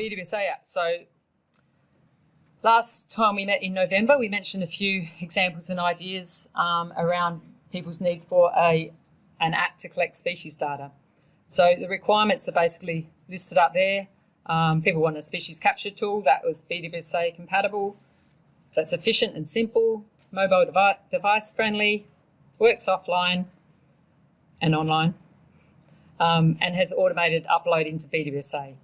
BDBSA app. So last time we met in November, we mentioned a few examples and ideas around people's needs for an app to collect species data. So the requirements are basically listed up there. People want a species capture tool that was BDBSA compatible, that's efficient and simple, mobile device friendly, works offline and online, and has automated upload into BDBSA.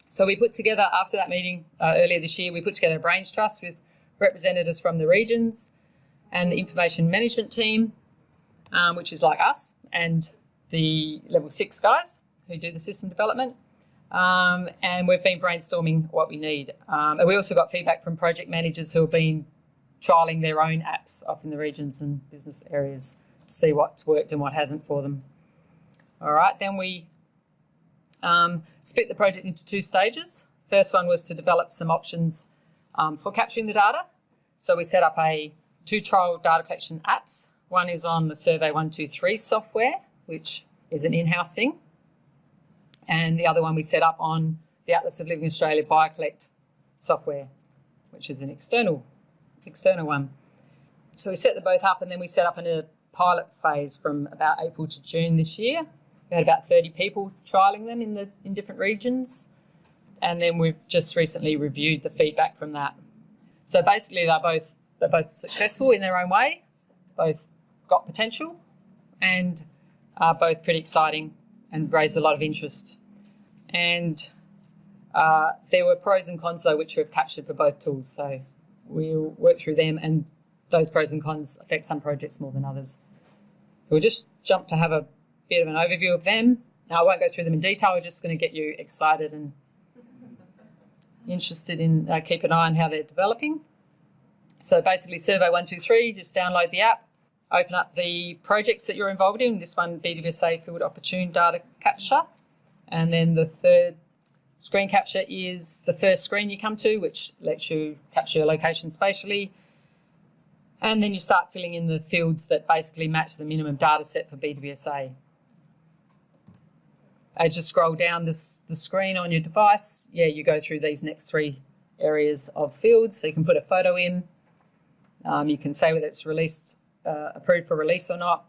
So we put together, after that meeting earlier this year, we put together a brains trust with representatives from the regions and the information management team, which is like us, and the level 6 guys who do the system development. And we've been brainstorming what we need. And we also got feedback from project managers who have been trialling their own apps off in the regions and business areas to see what's worked and what hasn't for them. All right, then we split the project into 2 stages. First one was to develop some options for capturing the data. So we set up 2 trial data collection apps. One is on the Survey 123 software, which is an in-house thing. And the other one we set up on the Atlas of Living Australia BioCollect software, which is an external one. So we set them both up, and then we set up in a pilot phase from about April to June this year. We had about 30 people trialling them in different regions, and then we've just recently reviewed the feedback from that. So basically they're both successful in their own way, both got potential, and are both pretty exciting and raised a lot of interest. And there were pros and cons though, which we've captured for both tools. So we'll work through them, and those pros and cons affect some projects more than others. So we'll just jump to have a bit of an overview of them. Now I won't go through them in detail, we're just going to get you excited and interested in, keep an eye on how they're developing. So basically Survey 123, just download the app, open up the projects that you're involved in. This one, BDBSA Field Opportune Data Capture. And then the third screen capture is the first screen you come to, which lets you capture your location spatially. And then you start filling in the fields that basically match the minimum data set for BDBSA. As you scroll down the screen on your device, you go through these next 3 areas of fields. So you can put a photo in. You can say whether it's released, approved for release or not.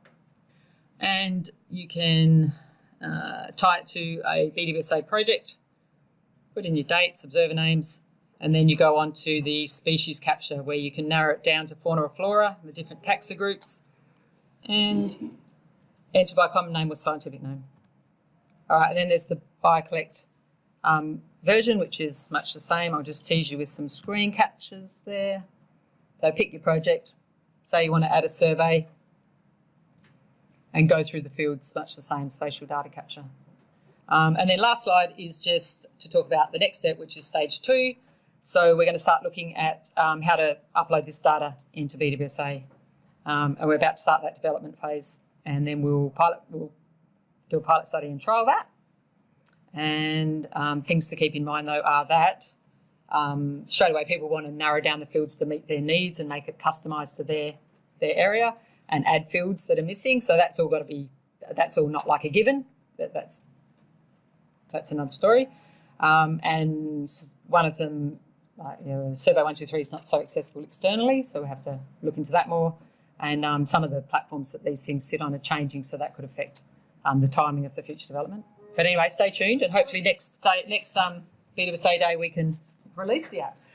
And you can tie it to a BDBSA project, put in your dates, observer names, and then you go on to the species capture where you can narrow it down to fauna or flora, the different taxa groups, and enter by common name or scientific name. All right, and then there's the BioCollect version, which is much the same. I'll just tease you with some screen captures there. So pick your project, say you want to add a survey, and go through the fields, much the same, spatial data capture. And then last slide is just to talk about the next step, which is stage 2. So we're going to start looking at how to upload this data into BDBSA. And we're about to start that development phase, and then we'll do a pilot study and trial that. And things to keep in mind though are that straight away people want to narrow down the fields to meet their needs and make it customised to their area, and add fields that are missing. So that's all got to be, that's all not like a given. That's another story. And one of them, Survey 123 is not so accessible externally, so we have to look into that more. And some of the platforms that these things sit on are changing, so that could affect the timing of the future development. But anyway, stay tuned, and hopefully next BDBSA day we can release the apps.